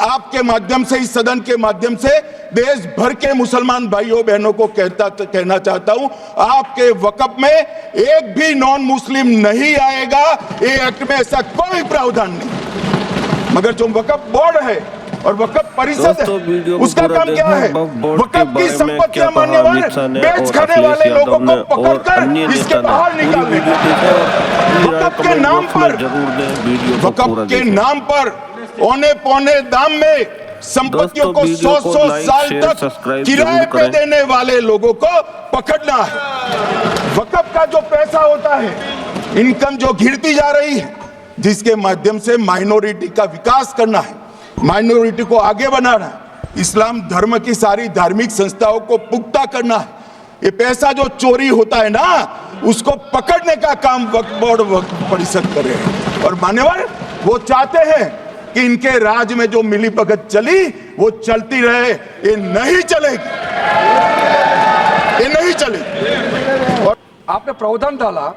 आपके माध्यम से, इस सदन के माध्यम से देश भर के मुसलमान भाइयों बहनों को कहना चाहता हूं, आपके वक्फ में एक भी नॉन मुस्लिम नहीं आएगा। ये एक्ट में ऐसा कोई प्रावधान नहीं। मगर जो वक्फ बोर्ड है और वक्फ परिषद है, उसका काम क्या है? वक्फ की संपत्तियां मान्यवर बेच खाने वाले लोगों को पकड़कर इसके बाहर निकालने का, वक्फ के नाम पर, वक्फ के नाम पर औने पौने दाम में संपत्तियों को 100 साल तक किराए पे देने वाले लोगों को पकड़ना है। वक्फ का जो पैसा होता है, इनकम जो गिरती जा रही है, जिसके माध्यम से माइनॉरिटी का विकास करना है, माइनॉरिटी को आगे बढ़ाना है, इस्लाम धर्म की सारी धार्मिक संस्थाओं को पुख्ता करना है। ये पैसा जो चोरी होता है ना, उसको पकड़ने का काम वक्फ बोर्ड, वक्फ परिषद कर रहे हैं। और मान्यवर वो चाहते हैं कि इनके राज में जो मिली भगत चली वो चलती रहे। ये नहीं चलेगी, ये नहीं चलेगी। और आपने प्रावधान डाला,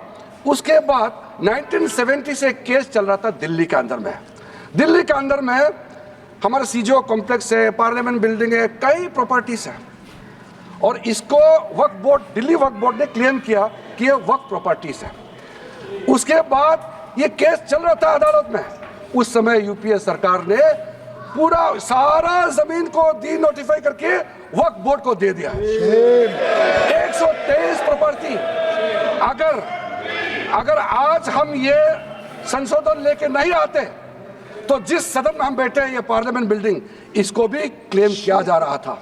उसके बाद 1970 से केस चल रहा था दिल्ली के अंदर में। दिल्ली के अंदर में हमारा सीजीओ कॉम्प्लेक्स है, पार्लियामेंट बिल्डिंग है, कई प्रॉपर्टीज है, और इसको वक्फ बोर्ड, दिल्ली वक्फ बोर्ड ने क्लेम किया कि ये वक्फ प्रॉपर्टीज है। उसके बाद ये केस चल रहा था अदालत में। उस समय यूपीए सरकार ने पूरा सारा जमीन को डी नोटिफाई करके वक्फ बोर्ड को दे दिया। 123 प्रॉपर्टी। अगर आज हम ये संशोधन लेके नहीं आते तो जिस सदन में हम बैठे हैं, ये पार्लियामेंट बिल्डिंग, इसको भी क्लेम किया जा रहा था।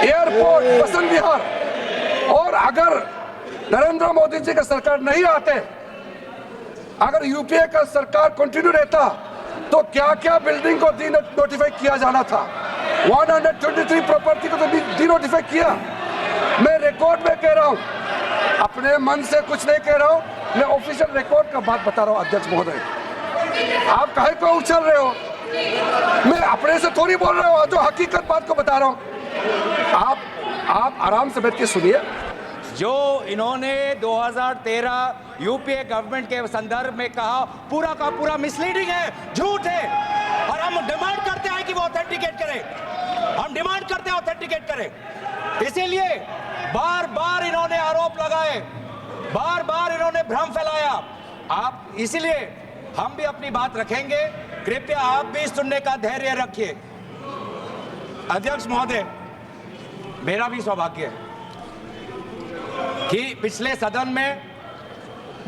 एयरपोर्ट, बसंत विहार, और अगर नरेंद्र मोदी जी का सरकार नहीं आते, अगर यूपीए का सरकार कंटिन्यू रहता, तो क्या क्या बिल्डिंग को डी नोटिफाई किया जाना था। 123 प्रॉपर्टी को तो डी नोटिफाई किया। मैं रिकॉर्ड में कह रहा हूं, अपने मन से कुछ नहीं कह रहा हूं, मैं ऑफिशियल रिकॉर्ड का बात बता रहा हूं। अध्यक्ष महोदय, आप काहे को उछल रहे हो? मैं अपने से थोड़ी बोल रहा हूं, जो हकीकत बात को बता रहा हूं। आप आराम से बैठ के सुनिए। जो इन्होंने 2013 यूपीए गवर्नमेंट के संदर्भ में कहा, पूरा का पूरा मिसलीडिंग है, झूठ है, और हम डिमांड करते हैं कि वो ऑथेंटिकेट करें। हम डिमांड करते हैं ऑथेंटिकेट करें। इसीलिए बार बार इन्होंने आरोप लगाए, बार बार इन्होंने भ्रम फैलाया। आप, इसीलिए हम भी अपनी बात रखेंगे, कृपया आप भी सुनने का धैर्य रखिए। अध्यक्ष महोदय, मेरा भी सौभाग्य है कि पिछले सदन में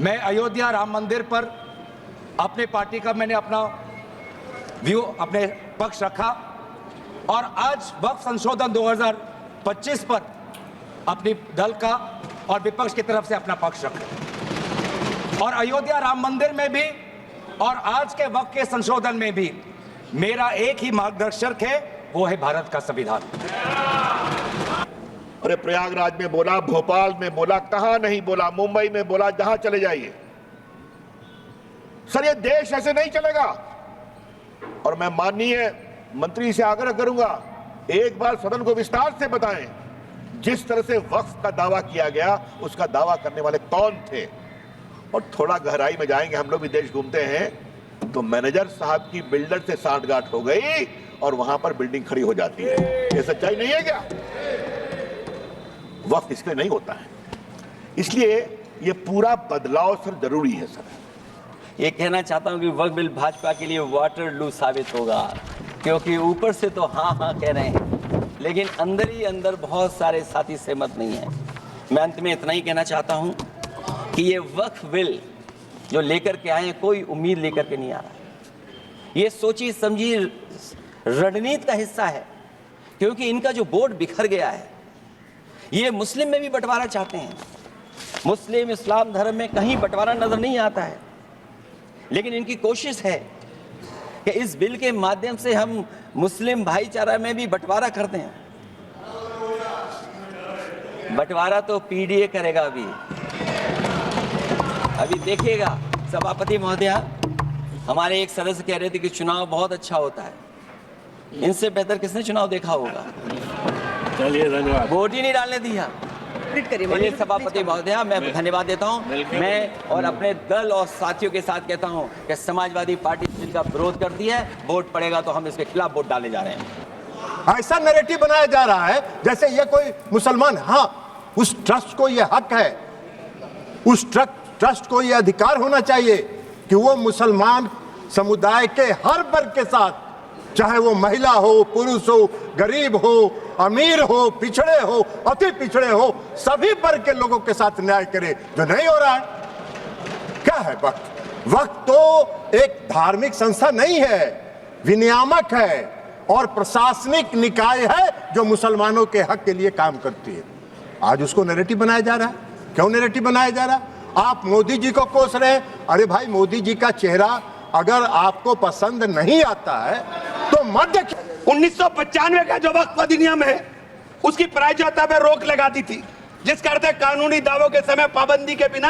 मैं अयोध्या राम मंदिर पर अपने पार्टी का मैंने अपना व्यू, अपने पक्ष रखा, और आज वक्फ संशोधन 2025 पर अपनी दल का और विपक्ष की तरफ से अपना पक्ष रखा। और अयोध्या राम मंदिर में भी और आज के वक्फ के संशोधन में भी मेरा एक ही मार्गदर्शक है, वो है भारत का संविधान। अरे प्रयागराज में बोला, भोपाल में बोला, कहां नहीं बोला, मुंबई में बोला, जहां चले जाइए। सर, ये देश ऐसे नहीं चलेगा। और मैं माननीय मंत्री से आग्रह करूंगा, एक बार सदन को विस्तार से बताएं, जिस तरह से वक्फ का दावा किया गया, उसका दावा करने वाले कौन थे। और थोड़ा गहराई में जाएंगे, हम लोग भी देश घूमते हैं, तो मैनेजर साहब की बिल्डर से सांठगांठ हो गई और वहां पर बिल्डिंग खड़ी हो जाती है। ये सच्चाई नहीं है क्या? वक्त इसलिए नहीं होता है, इसलिए ये पूरा बदलाव सर जरूरी है। सर, ये कहना चाहता हूं कि वक्फ बिल भाजपा के लिए वाटरलू साबित होगा, क्योंकि ऊपर से तो हाँ हाँ कह रहे हैं, लेकिन अंदर ही अंदर बहुत सारे साथी सहमत नहीं है। मैं अंत में इतना ही कहना चाहता हूं कि ये वक्फ बिल जो लेकर के आए, कोई उम्मीद लेकर के नहीं आ रहा। ये सोची समझी रणनीति का हिस्सा है, क्योंकि इनका जो बोर्ड बिखर गया है, ये मुस्लिम में भी बंटवारा चाहते हैं। मुस्लिम इस्लाम धर्म में कहीं बंटवारा नजर नहीं आता है, लेकिन इनकी कोशिश है कि इस बिल के माध्यम से हम मुस्लिम भाईचारा में भी बंटवारा करते हैं। बंटवारा तो पीडीए करेगा। अभी देखिएगा। सभापति महोदया, हमारे एक सदस्य कह रहे थे कि चुनाव बहुत अच्छा होता है। इनसे बेहतर किसने चुनाव देखा होगा? चलिए, धन्यवाद। वोट ही नहीं डालने दिया। कंप्लीट करिए। चलिए सभापति महोदया, मैं धन्यवाद देता हूं। मैं और अपने दल और साथियों के साथ कहता हूं कि समाजवादी पार्टी बिल का विरोध करती है, वोट पड़ेगा तो हम इसके खिलाफ वोट डालने जा रहे हैं। ऐसा नैरेटिव बनाया जा रहा है जैसे ये कोई मुसलमान, हाँ उस ट्रस्ट को ये हक है, उस ट्रस्ट को ये अधिकार होना चाहिए कि वो मुसलमान समुदाय के हर वर्ग के साथ, चाहे वो महिला हो, पुरुष हो, गरीब हो, अमीर हो, पिछड़े हो, अति पिछड़े हो, सभी वर्ग के लोगों के साथ न्याय करे, जो नहीं हो रहा है। क्या है वक्फ? वक्फ तो एक धार्मिक संस्था नहीं है, विनियामक है और प्रशासनिक निकाय है जो मुसलमानों के हक के लिए काम करती है। आज उसको नैरेटिव बनाया जा रहा है। क्यों नैरेटिव बनाया जा रहा है? आप मोदी जी को कोस रहे हैं। अरे भाई, मोदी जी का चेहरा अगर आपको पसंद नहीं आता है तो मत देखिए। 1995 का जो वक्फ अधिनियम है उसकी प्रायिकता पर रोक लगा दी थी, जिसका अर्थ है कानूनी दावों के समय पाबंदी के बिना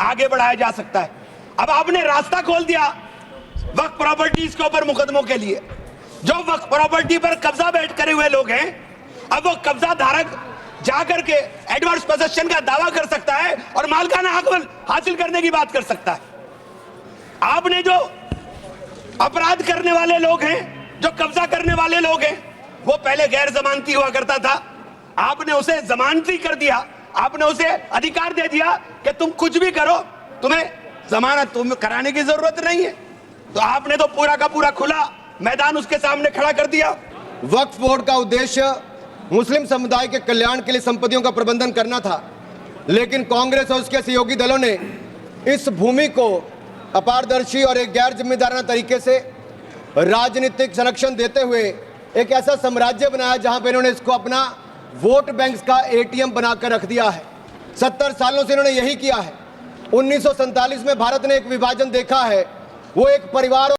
आगे बढ़ाया जा सकता है। अब आपने रास्ता खोल दिया वक्फ प्रॉपर्टीज के ऊपर मुकदमों के लिए। जो वक्फ प्रॉपर्टी पर कब्जा बैठ करे हुए लोग हैं, अब वो कब्जा धारक जाकर के एडवर्स पोजेशन का दावा कर सकता है और मालिकाना हक हासिल करने की बात कर सकता है। आपने जो अपराध करने वाले लोग हैं, जो कब्जा करने वाले लोग हैं, वो पहले गैर जमानती हुआ करता था, आपने उसे जमानती कर दिया। आपने उसे अधिकार दे दिया कि तुम कुछ भी करो, तुम्हें जमानत तुम कराने की जरूरत नहीं है। तो आपने तो पूरा का पूरा खुला मैदान उसके सामने खड़ा कर दिया। वक्फ बोर्ड का उद्देश्य मुस्लिम समुदाय के कल्याण के लिए संपत्तियों का प्रबंधन करना था, लेकिन कांग्रेस और उसके सहयोगी दलों ने इस भूमि को अपारदर्शी और एक गैर जिम्मेदाराना तरीके से राजनीतिक संरक्षण देते हुए एक ऐसा साम्राज्य बनाया जहां पर इन्होंने इसको अपना वोट बैंक का एटीएम बनाकर रख दिया है। 70 सालों से इन्होंने यही किया है। 1947 में भारत ने एक विभाजन देखा है, वो एक परिवार